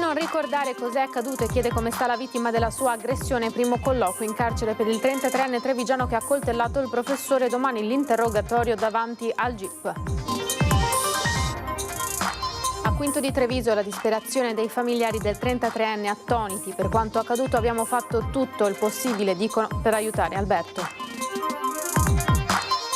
non ricordare cos'è accaduto e chiede come sta la vittima della sua aggressione. Primo colloquio in carcere per il 33enne trevigiano che ha accoltellato il professore. Domani l'interrogatorio davanti al GIP. A Quinto di Treviso la disperazione dei familiari del 33enne attoniti. Per quanto accaduto abbiamo fatto tutto il possibile, dicono, per aiutare Alberto.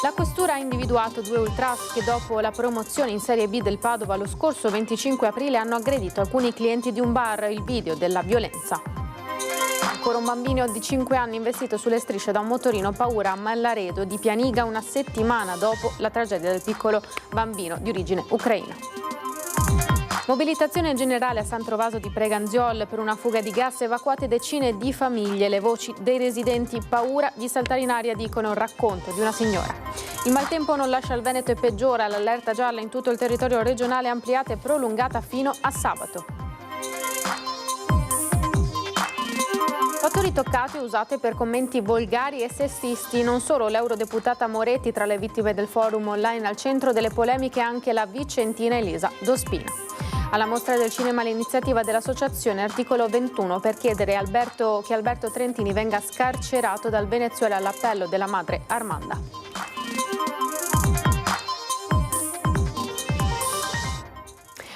La questura ha individuato 2 ultras che dopo la promozione in Serie B del Padova lo scorso 25 aprile hanno aggredito alcuni clienti di un bar. Il video della violenza. Ancora un bambino di 5 anni investito sulle strisce da un motorino. Paura a Mallaredo di Pianiga una settimana dopo la tragedia del piccolo bambino di origine ucraina. Mobilitazione generale a San Trovaso di Preganziol per una fuga di gas, evacuate decine di famiglie. Le voci dei residenti, paura di saltare in aria, dicono il racconto di una signora. Il maltempo non lascia il Veneto e peggiora, l'allerta gialla in tutto il territorio regionale ampliata e prolungata fino a sabato. Fattori toccati usate per commenti volgari e sessisti. Non solo l'eurodeputata Moretti tra le vittime del forum online, al centro delle polemiche anche la vicentina Elisa Dospina. Alla Mostra del Cinema l'iniziativa dell'associazione Articolo 21 per chiedere che Alberto Trentini venga scarcerato dal Venezuela all'appello della madre Armanda.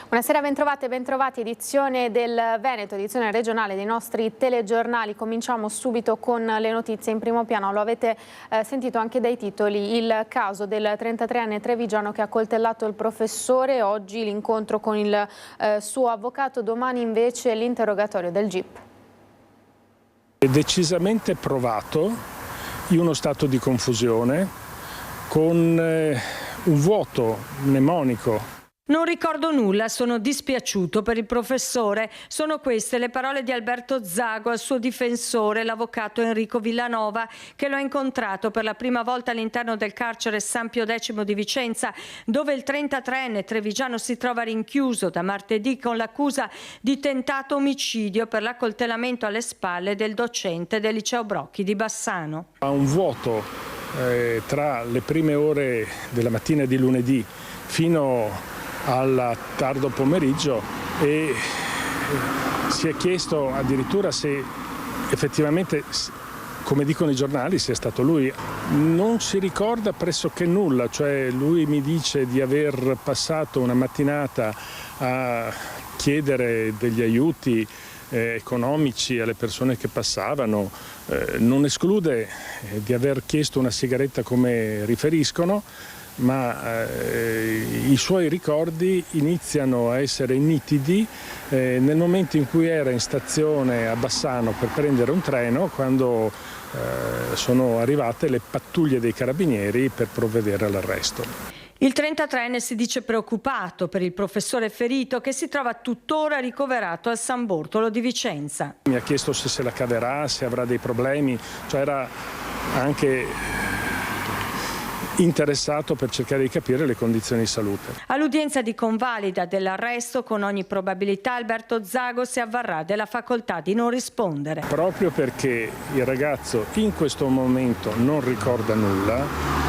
Buonasera, bentrovate e bentrovati, edizione del Veneto, edizione regionale dei nostri telegiornali. Cominciamo subito con le notizie in primo piano. Lo avete sentito anche dai titoli, il caso del 33enne trevigiano che ha coltellato il professore. Oggi l'incontro con il suo avvocato, domani invece l'interrogatorio del GIP. È decisamente provato in uno stato di confusione, con un vuoto mnemonico. Non ricordo nulla, sono dispiaciuto per il professore. Sono queste le parole di Alberto Zago al suo difensore, l'avvocato Enrico Villanova, che lo ha incontrato per la prima volta all'interno del carcere San Pio X di Vicenza, dove il 33enne trevigiano si trova rinchiuso da martedì con l'accusa di tentato omicidio per l'accoltellamento alle spalle del docente del liceo Brocchi di Bassano. Ha un vuoto tra le prime ore della mattina di lunedì fino al tardo pomeriggio e si è chiesto addirittura se effettivamente, come dicono i giornali, sia stato lui. Non si ricorda pressoché nulla, cioè lui mi dice di aver passato una mattinata a chiedere degli aiuti economici alle persone che passavano, non esclude di aver chiesto una sigaretta come riferiscono, ma i suoi ricordi iniziano a essere nitidi nel momento in cui era in stazione a Bassano per prendere un treno, quando sono arrivate le pattuglie dei carabinieri per provvedere all'arresto. Il 33enne si dice preoccupato per il professore ferito che si trova tuttora ricoverato al San Bortolo di Vicenza. Mi ha chiesto se la caverà, se avrà dei problemi, cioè era anche interessato per cercare di capire le condizioni di salute. All'udienza di convalida dell'arresto, con ogni probabilità Alberto Zago si avvarrà della facoltà di non rispondere. Proprio perché il ragazzo in questo momento non ricorda nulla,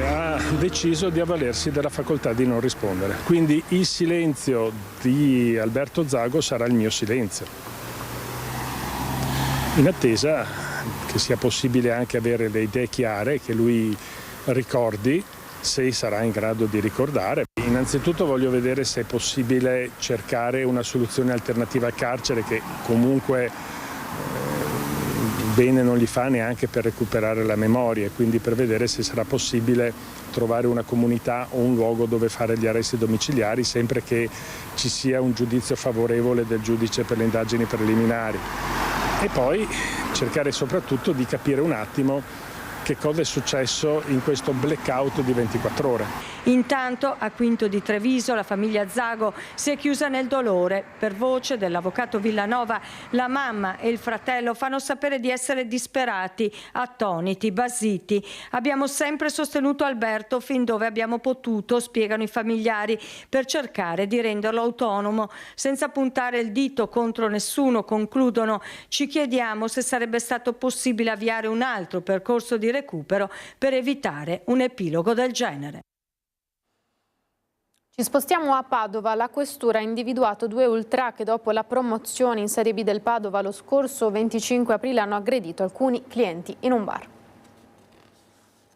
ha deciso di avvalersi della facoltà di non rispondere. Quindi il silenzio di Alberto Zago sarà il mio silenzio, in attesa che sia possibile anche avere le idee chiare, che lui ricordi, se sarà in grado di ricordare. Innanzitutto voglio vedere se è possibile cercare una soluzione alternativa al carcere, che comunque bene non gli fa neanche per recuperare la memoria, quindi per vedere se sarà possibile trovare una comunità o un luogo dove fare gli arresti domiciliari, sempre che ci sia un giudizio favorevole del giudice per le indagini preliminari. E poi cercare soprattutto di capire un attimo che cosa è successo in questo blackout di 24 ore. Intanto a Quinto di Treviso la famiglia Zago si è chiusa nel dolore. Per voce dell'avvocato Villanova, la mamma e il fratello fanno sapere di essere disperati, attoniti, basiti. Abbiamo sempre sostenuto Alberto fin dove abbiamo potuto, spiegano i familiari, per cercare di renderlo autonomo. Senza puntare il dito contro nessuno, concludono, ci chiediamo se sarebbe stato possibile avviare un altro percorso di recupero per evitare un epilogo del genere. Ci spostiamo a Padova. La questura ha individuato 2 ultra che dopo la promozione in Serie B del Padova lo scorso 25 aprile hanno aggredito alcuni clienti in un bar.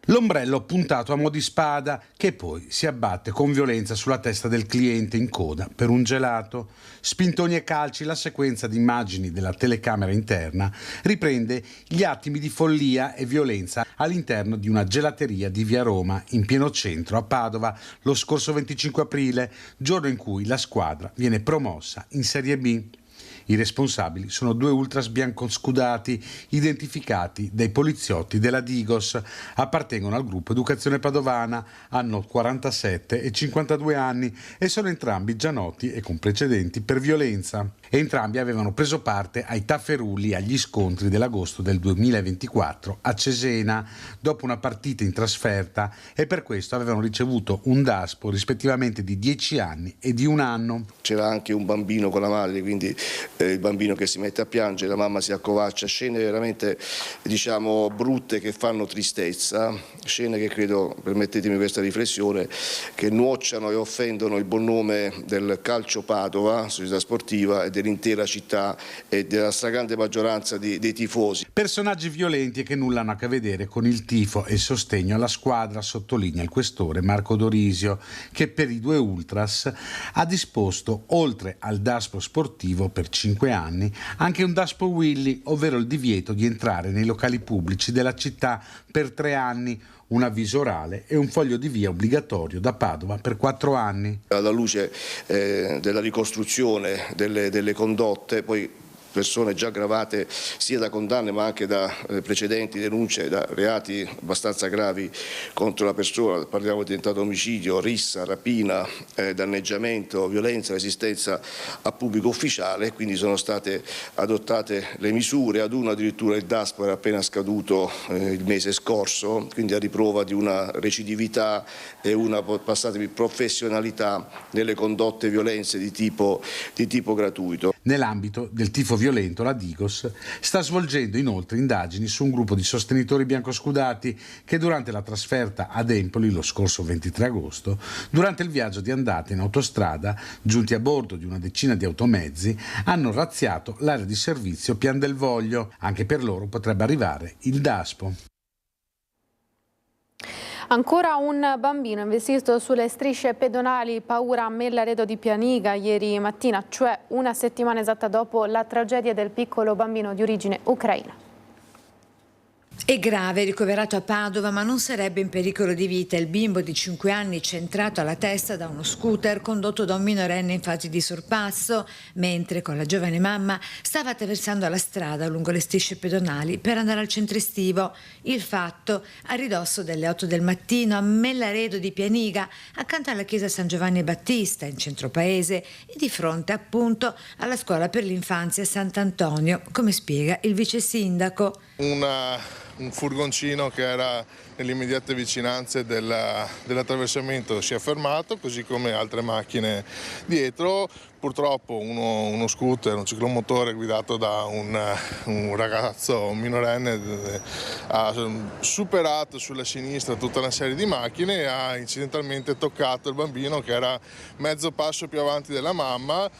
L'ombrello puntato a mo' di spada che poi si abbatte con violenza sulla testa del cliente in coda per un gelato. Spintoni e calci, la sequenza di immagini della telecamera interna riprende gli attimi di follia e violenza all'interno di una gelateria di Via Roma in pieno centro a Padova lo scorso 25 aprile, giorno in cui la squadra viene promossa in Serie B. I responsabili sono 2 ultras biancoscudati identificati dai poliziotti della Digos. Appartengono al gruppo Educazione Padovana, hanno 47 e 52 anni e sono entrambi già noti e con precedenti per violenza. Entrambi avevano preso parte ai tafferulli agli scontri dell'agosto del 2024 a Cesena dopo una partita in trasferta e per questo avevano ricevuto un daspo rispettivamente di 10 anni e di 1 anno. C'era anche un bambino con la madre, quindi il bambino che si mette a piangere, la mamma si accovaccia, scene veramente brutte che fanno tristezza, scene che credo, permettetemi questa riflessione, che nuocciano e offendono il buon nome del calcio Padova, società sportiva, e dell'intera città e della stragrande maggioranza dei tifosi. Personaggi violenti e che nulla hanno a che vedere con il tifo e il sostegno alla squadra, sottolinea il questore Marco Dorisio, che per i 2 ultras ha disposto, oltre al daspo sportivo per 5 anni, anche un daspo Willy, ovvero il divieto di entrare nei locali pubblici della città per 3 anni, un avviso orale e un foglio di via obbligatorio da Padova per 4 anni. Alla luce della ricostruzione delle condotte, poi persone già gravate sia da condanne ma anche da precedenti denunce, da reati abbastanza gravi contro la persona, parliamo di tentato omicidio, rissa, rapina, danneggiamento, violenza, resistenza a pubblico ufficiale, quindi sono state adottate le misure, ad uno addirittura il daspo era appena scaduto il mese scorso, quindi a riprova di una recidività e una, passatemi, professionalità nelle condotte violenze di tipo gratuito. Nell'ambito del tifo violento, la Digos sta svolgendo inoltre indagini su un gruppo di sostenitori biancoscudati che durante la trasferta ad Empoli lo scorso 23 agosto, durante il viaggio di andata in autostrada, giunti a bordo di una decina di automezzi, hanno razziato l'area di servizio Pian del Voglio. Anche per loro potrebbe arrivare il daspo. Ancora un bambino investito sulle strisce pedonali, paura a Mellaredo di Pianiga ieri mattina, cioè una settimana esatta dopo la tragedia del piccolo bambino di origine ucraina. È grave, ricoverato a Padova, ma non sarebbe in pericolo di vita. Il bimbo di 5 anni centrato alla testa da uno scooter condotto da un minorenne in fase di sorpasso, mentre con la giovane mamma stava attraversando la strada lungo le strisce pedonali per andare al centro estivo. Il fatto a ridosso delle 8 del mattino a Mellaredo di Pianiga, accanto alla chiesa San Giovanni Battista in centro paese e di fronte appunto alla scuola per l'infanzia Sant'Antonio, come spiega il vice sindaco. Un furgoncino che era nelle immediate vicinanze dell'attraversamento si è fermato, così come altre macchine dietro. Purtroppo uno scooter, un ciclomotore guidato da un ragazzo minorenne ha superato sulla sinistra tutta una serie di macchine e ha incidentalmente toccato il bambino che era mezzo passo più avanti della mamma,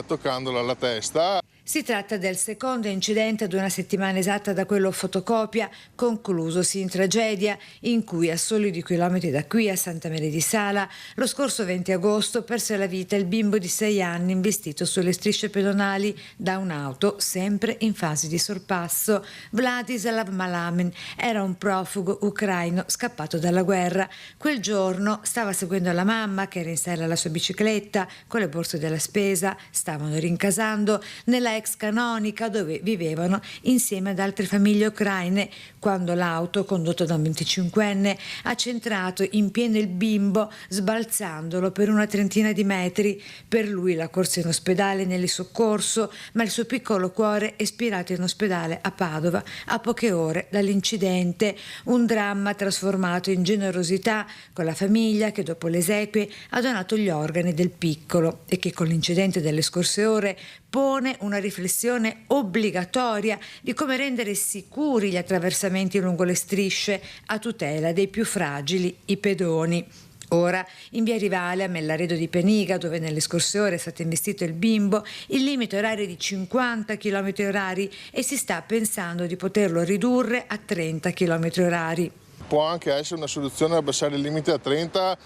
toccandolo alla testa. Si tratta del secondo incidente ad una settimana esatta da quello fotocopia, conclusosi in tragedia, in cui a soli 2 chilometri da qui, a Santa Maria di Sala, lo scorso 20 agosto perse la vita il bimbo di 6 anni investito sulle strisce pedonali da un'auto, sempre in fase di sorpasso. Vladislav Malamin era un profugo ucraino scappato dalla guerra. Quel giorno stava seguendo la mamma, che era in sella alla sua bicicletta, con le borse della spesa, stavano rincasando nella ex Canonica, dove vivevano insieme ad altre famiglie ucraine, quando l'auto, condotta da un 25enne, ha centrato in pieno il bimbo, sbalzandolo per una trentina di metri. Per lui la corsa in ospedale nel soccorso, ma il suo piccolo cuore è spirato in ospedale a Padova a poche ore dall'incidente. Un dramma trasformato in generosità, con la famiglia che dopo le esequie ha donato gli organi del piccolo e che con l'incidente delle scorse ore pone una riflessione obbligatoria di come rendere sicuri gli attraversamenti lungo le strisce a tutela dei più fragili, i pedoni. Ora, in via Rivale, a Mellaredo di Peniga, dove nelle scorse ore è stato investito il bimbo, il limite orario è di 50 km orari e si sta pensando di poterlo ridurre a 30 km orari. Può anche essere una soluzione abbassare il limite a 30,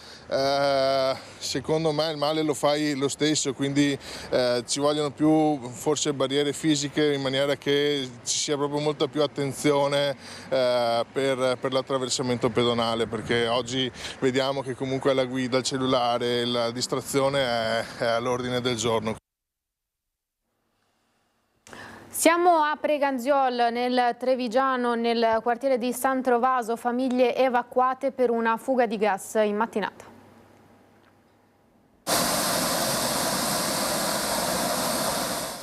secondo me il male lo fai lo stesso, quindi ci vogliono più forse barriere fisiche in maniera che ci sia proprio molta più attenzione per l'attraversamento pedonale, perché oggi vediamo che comunque la guida, il cellulare, la distrazione è all'ordine del giorno. Siamo a Preganziol, nel Trevigiano, nel quartiere di San Trovaso, famiglie evacuate per una fuga di gas in mattinata.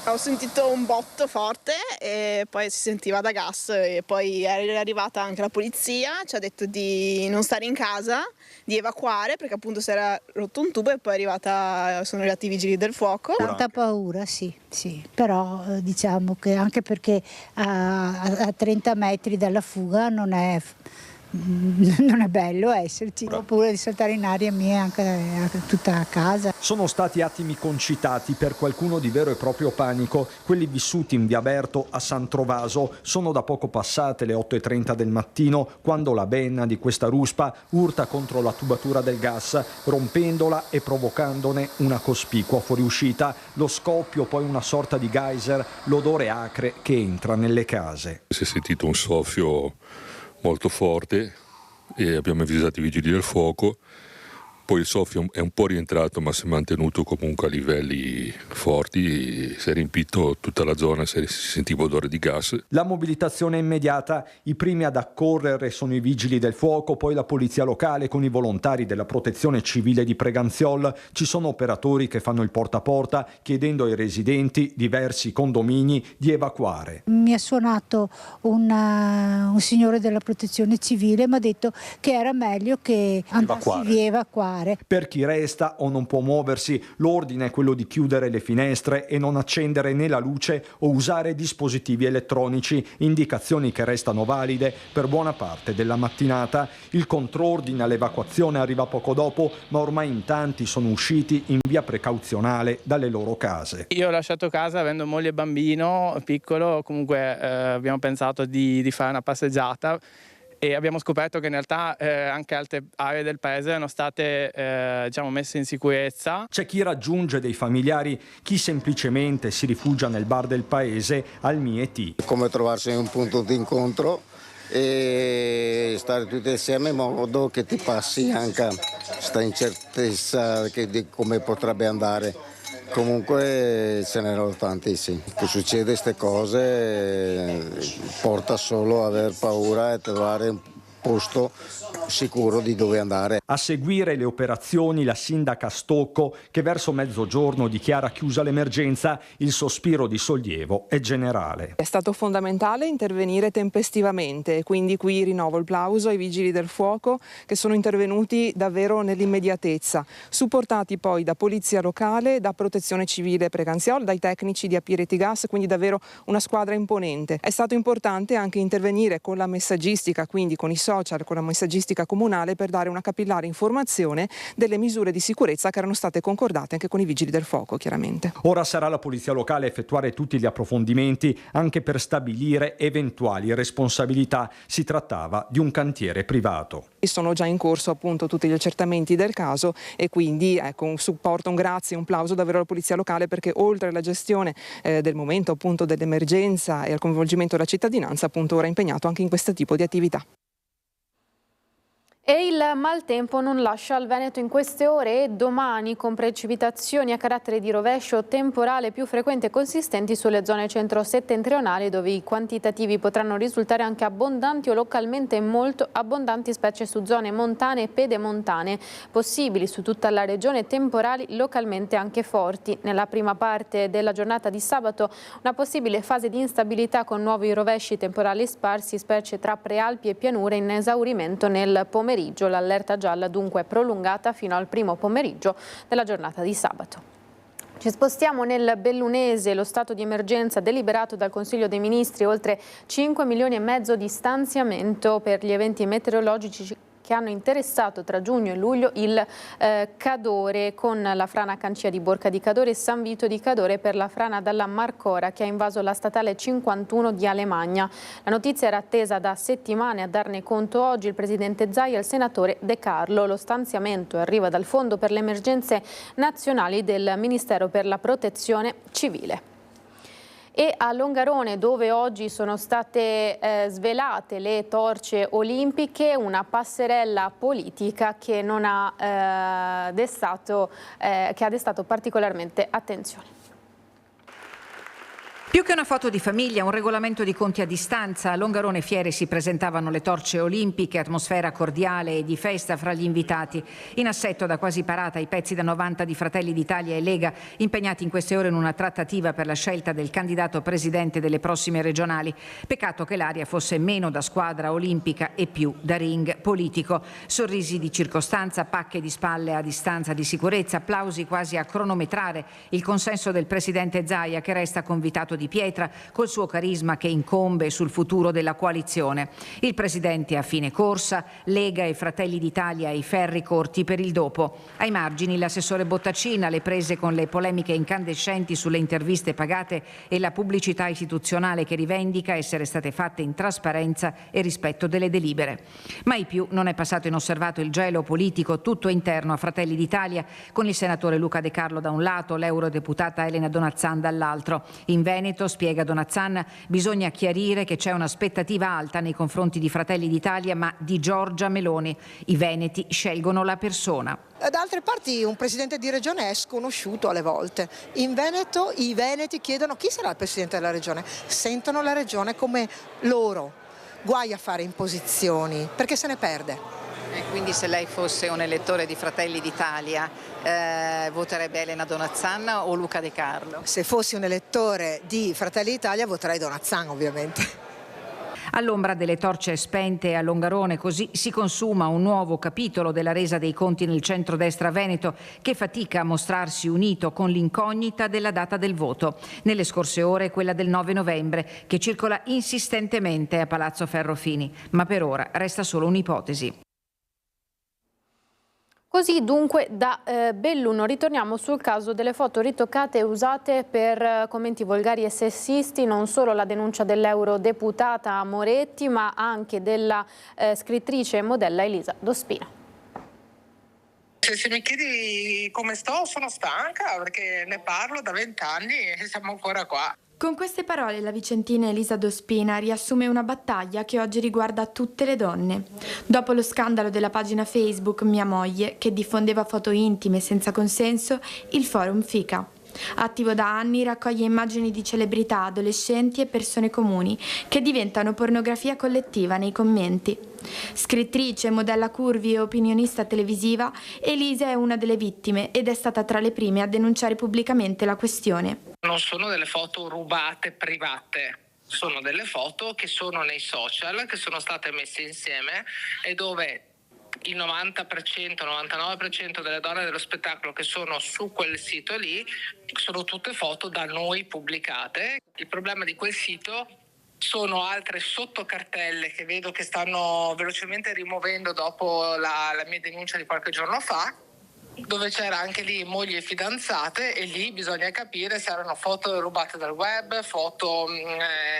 Ho sentito un botto forte e poi si sentiva da gas e poi è arrivata anche la polizia, ci ha detto di non stare in casa, di evacuare perché appunto si era rotto un tubo e poi sono arrivati i vigili del fuoco. Tanta paura, sì, però diciamo che anche perché a 30 metri dalla fuga non è bello esserci, ho paura di saltare in aria mia e anche tutta a casa. Sono stati attimi concitati per qualcuno di vero e proprio panico, quelli vissuti in via Berto a San Trovaso. Sono da poco passate le 8:30 del mattino quando la benna di questa ruspa urta contro la tubatura del gas, rompendola e provocandone una cospicua fuoriuscita. Lo scoppio, poi una sorta di geyser, l'odore acre che entra nelle case. Si è sentito un soffio molto forte e abbiamo avvisato i vigili del fuoco, poi il soffio è un po' rientrato ma si è mantenuto comunque a livelli forti, si è riempito tutta la zona, si sentiva odore di gas. La mobilitazione è immediata, i primi ad accorrere sono i vigili del fuoco, poi la polizia locale con i volontari della protezione civile di Preganziol. Ci sono operatori che fanno il porta a porta chiedendo ai residenti diversi condomini di evacuare. Mi ha suonato un signore della protezione civile e mi ha detto che era meglio che andassi via evacuare. Per chi resta o non può muoversi, l'ordine è quello di chiudere le finestre e non accendere né la luce o usare dispositivi elettronici, indicazioni che restano valide per buona parte della mattinata. Il contrordine all'evacuazione arriva poco dopo, ma ormai in tanti sono usciti in via precauzionale dalle loro case. Io ho lasciato casa avendo moglie e bambino piccolo, comunque abbiamo pensato di fare una passeggiata. E abbiamo scoperto che in realtà anche altre aree del paese erano state messe in sicurezza. C'è chi raggiunge dei familiari, chi semplicemente si rifugia nel bar del paese al Mieti. Come trovarsi in un punto di incontro e stare tutti insieme in modo che ti passi anche questa incertezza di come potrebbe andare. Comunque ce n'erano tantissimi. Che succede queste cose porta solo a aver paura e trovare un posto sicuro di dove andare. A seguire le operazioni la sindaca Stocco, che verso mezzogiorno dichiara chiusa l'emergenza. Il sospiro di sollievo è generale. È stato fondamentale intervenire tempestivamente e quindi qui rinnovo il plauso ai vigili del fuoco che sono intervenuti davvero nell'immediatezza, supportati poi da polizia locale, da protezione civile Preganziol, dai tecnici di Apireti Gas, quindi davvero una squadra imponente. È stato importante anche intervenire con la messaggistica, quindi con i social, con la messaggistica comunale, per dare una capillare informazione delle misure di sicurezza che erano state concordate anche con i vigili del fuoco, chiaramente. Ora sarà la polizia locale a effettuare tutti gli approfondimenti anche per stabilire eventuali responsabilità. Si trattava di un cantiere privato. Sono già in corso appunto tutti gli accertamenti del caso e quindi un supporto, un grazie, un plauso davvero alla polizia locale, perché oltre alla gestione del momento appunto dell'emergenza e al coinvolgimento della cittadinanza, appunto ora è impegnato anche in questo tipo di attività. E il maltempo non lascia il Veneto in queste ore e domani, con precipitazioni a carattere di rovescio temporale più frequenti e consistenti sulle zone centro-settentrionali, dove i quantitativi potranno risultare anche abbondanti o localmente molto abbondanti, specie su zone montane e pedemontane, possibili su tutta la regione, temporali localmente anche forti. Nella prima parte della giornata di sabato una possibile fase di instabilità con nuovi rovesci temporali sparsi, specie tra prealpi e pianure, in esaurimento nel pomeriggio. L'allerta gialla dunque è prolungata fino al primo pomeriggio della giornata di sabato. Ci spostiamo nel Bellunese. Lo stato di emergenza deliberato dal Consiglio dei Ministri, oltre 5,5 milioni di stanziamento per gli eventi meteorologici che hanno interessato tra giugno e luglio il Cadore, con la frana Cancia di Borca di Cadore e San Vito di Cadore per la frana dalla Marcora che ha invaso la statale 51 di Alemagna. La notizia era attesa da settimane. A darne conto oggi il presidente Zaia e il senatore De Carlo. Lo stanziamento arriva dal Fondo per le emergenze nazionali del Ministero per la Protezione Civile. E a Longarone, dove oggi sono state svelate le torce olimpiche, una passerella politica che ha destato particolarmente attenzione. Più che una foto di famiglia, un regolamento di conti a distanza. A Longarone Fiere si presentavano le torce olimpiche, atmosfera cordiale e di festa fra gli invitati. In assetto da quasi parata i pezzi da 90 di Fratelli d'Italia e Lega, impegnati in queste ore in una trattativa per la scelta del candidato presidente delle prossime regionali. Peccato che l'aria fosse meno da squadra olimpica e più da ring politico. Sorrisi di circostanza, pacche di spalle a distanza di sicurezza, applausi quasi a cronometrare il consenso del presidente Zaia, che resta convitato di pietra col suo carisma che incombe sul futuro della coalizione. Il presidente a fine corsa, Lega e Fratelli d'Italia ai ferri corti per il dopo. Ai margini l'assessore Bottacina, le prese con le polemiche incandescenti sulle interviste pagate e la pubblicità istituzionale che rivendica essere state fatte in trasparenza e rispetto delle delibere. Mai più non è passato inosservato il gelo politico tutto interno a Fratelli d'Italia, con il senatore Luca De Carlo da un lato, l'eurodeputata Elena Donazzan dall'altro. In Veneto, spiega Donazzan, bisogna chiarire che c'è un'aspettativa alta nei confronti di Fratelli d'Italia, ma di Giorgia Meloni. I veneti scelgono la persona. Da altre parti un presidente di regione è sconosciuto alle volte. In Veneto i veneti chiedono chi sarà il presidente della regione. Sentono la regione come loro. Guai a fare imposizioni, perché se ne perde. E quindi se lei fosse un elettore di Fratelli d'Italia voterebbe Elena Donazzan o Luca De Carlo? Se fossi un elettore di Fratelli d'Italia voterei Donazzan, ovviamente. All'ombra delle torce spente a Longarone così si consuma un nuovo capitolo della resa dei conti nel centrodestra veneto, che fatica a mostrarsi unito con l'incognita della data del voto. Nelle scorse ore quella del 9 novembre che circola insistentemente a Palazzo Ferrofini, ma per ora resta solo un'ipotesi. Così dunque da Belluno ritorniamo sul caso delle foto ritoccate e usate per commenti volgari e sessisti, non solo la denuncia dell'eurodeputata Moretti ma anche della scrittrice e modella Elisa Dospina. Se mi chiedi come sto, sono stanca perché ne parlo da 20 anni e siamo ancora qua. Con queste parole la vicentina Elisa Dospina riassume una battaglia che oggi riguarda tutte le donne. Dopo lo scandalo della pagina Facebook Mia Moglie, che diffondeva foto intime senza consenso, il forum FICA. Attivo da anni, raccoglie immagini di celebrità, adolescenti e persone comuni che diventano pornografia collettiva nei commenti. Scrittrice, modella curvy e opinionista televisiva, Elisa è una delle vittime ed è stata tra le prime a denunciare pubblicamente la questione. Non sono delle foto rubate private, sono delle foto che sono nei social, che sono state messe insieme e dove il 90%, 99% delle donne dello spettacolo che sono su quel sito lì sono tutte foto da noi pubblicate. Il problema di quel sito sono altre sottocartelle che vedo che stanno velocemente rimuovendo dopo la mia denuncia di qualche giorno fa, dove c'era anche lì mogli e fidanzate, e lì bisogna capire se erano foto rubate dal web, foto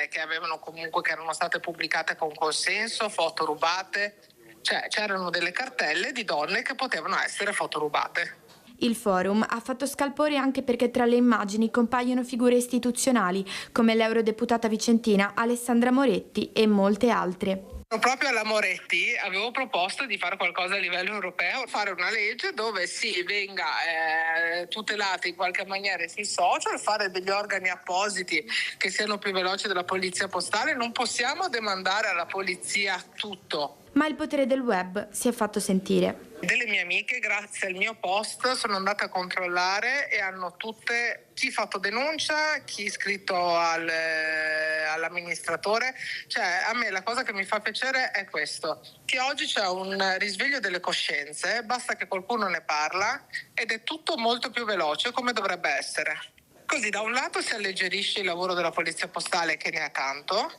che erano state pubblicate con consenso, foto rubate. Cioè c'erano delle cartelle di donne che potevano essere fotorubate. Il forum ha fatto scalpore anche perché tra le immagini compaiono figure istituzionali come l'eurodeputata vicentina Alessandra Moretti e molte altre. Proprio alla Moretti avevo proposto di fare qualcosa a livello europeo, fare una legge dove venga tutelata in qualche maniera sui social, fare degli organi appositi che siano più veloci della polizia postale. Non possiamo demandare alla polizia tutto. Ma il potere del web si è fatto sentire. Delle mie amiche, grazie al mio post, sono andate a controllare e hanno tutte, chi fatto denuncia, chi iscritto all'amministratore. Cioè, a me la cosa che mi fa piacere è questo, che oggi c'è un risveglio delle coscienze, basta che qualcuno ne parla ed è tutto molto più veloce, come dovrebbe essere. Così da un lato si alleggerisce il lavoro della polizia postale, che ne ha tanto,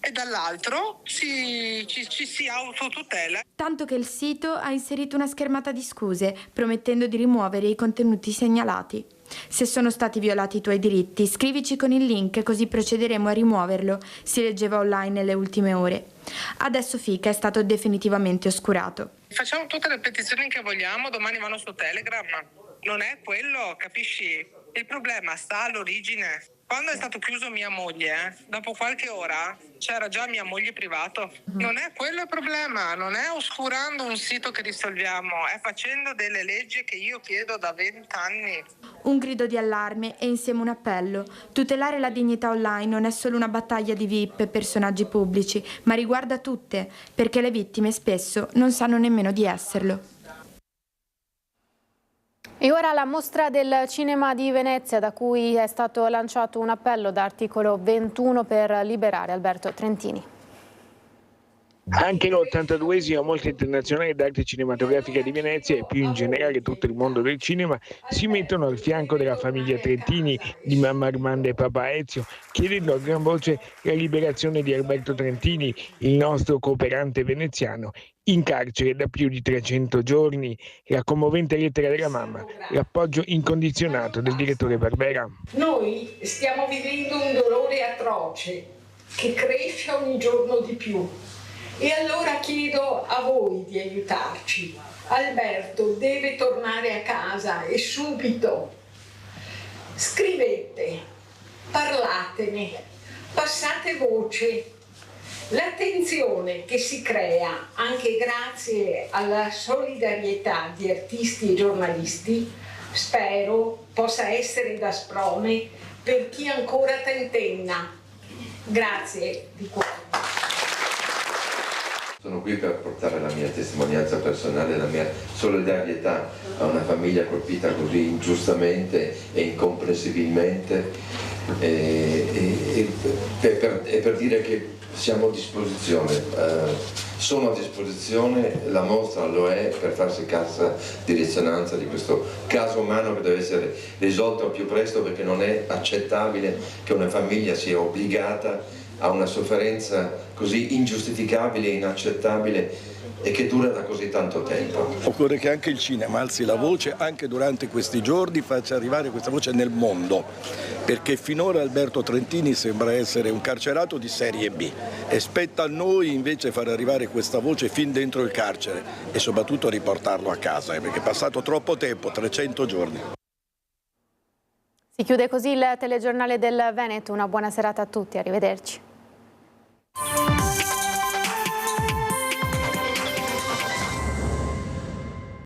e dall'altro ci si autotutela. Tanto che il sito ha inserito una schermata di scuse, promettendo di rimuovere i contenuti segnalati. Se sono stati violati i tuoi diritti, scrivici con il link così procederemo a rimuoverlo, si leggeva online nelle ultime ore. Adesso Fica è stato definitivamente oscurato. Facciamo tutte le petizioni che vogliamo, domani vanno su Telegram. Non è quello, capisci? Il problema sta all'origine. Quando è stato chiuso mia moglie, dopo qualche ora c'era già mia moglie privato. Non è quello il problema, non è oscurando un sito che risolviamo, è facendo delle leggi che io chiedo da 20 anni. Un grido di allarme e insieme un appello. Tutelare la dignità online non è solo una battaglia di VIP e personaggi pubblici, ma riguarda tutte, perché le vittime spesso non sanno nemmeno di esserlo. E ora la mostra del cinema di Venezia, da cui è stato lanciato un appello da articolo 21 per liberare Alberto Trentini. Anche l'82esima Mostra internazionale d'arte cinematografica di Venezia e più in generale tutto il mondo del cinema si mettono al fianco della famiglia Trentini, di mamma Armanda e papà Ezio, chiedendo a gran voce la liberazione di Alberto Trentini, il nostro cooperante veneziano, in carcere da più di 300 giorni, la commovente lettera della mamma, l'appoggio incondizionato del direttore Barbera. Noi stiamo vivendo un dolore atroce che cresce ogni giorno di più. E allora chiedo a voi di aiutarci. Alberto deve tornare a casa e subito. Scrivete, parlatene, passate voce. L'attenzione che si crea anche grazie alla solidarietà di artisti e giornalisti spero possa essere da sprone per chi ancora tentenna. Grazie di cuore. Sono qui per portare la mia testimonianza personale, la mia solidarietà a una famiglia colpita così ingiustamente e incomprensibilmente e per dire che siamo a disposizione, sono a disposizione, la mostra lo è per farsi cassa di risonanza di questo caso umano che deve essere risolto al più presto, perché non è accettabile che una famiglia sia obbligata a una sofferenza così ingiustificabile e inaccettabile e che dura da così tanto tempo. Occorre che anche il cinema alzi la voce, anche durante questi giorni faccia arrivare questa voce nel mondo, perché finora Alberto Trentini sembra essere un carcerato di serie B e spetta a noi invece far arrivare questa voce fin dentro il carcere e soprattutto riportarlo a casa, perché è passato troppo tempo, 300 giorni. Si chiude così il telegiornale del Veneto, una buona serata a tutti, arrivederci.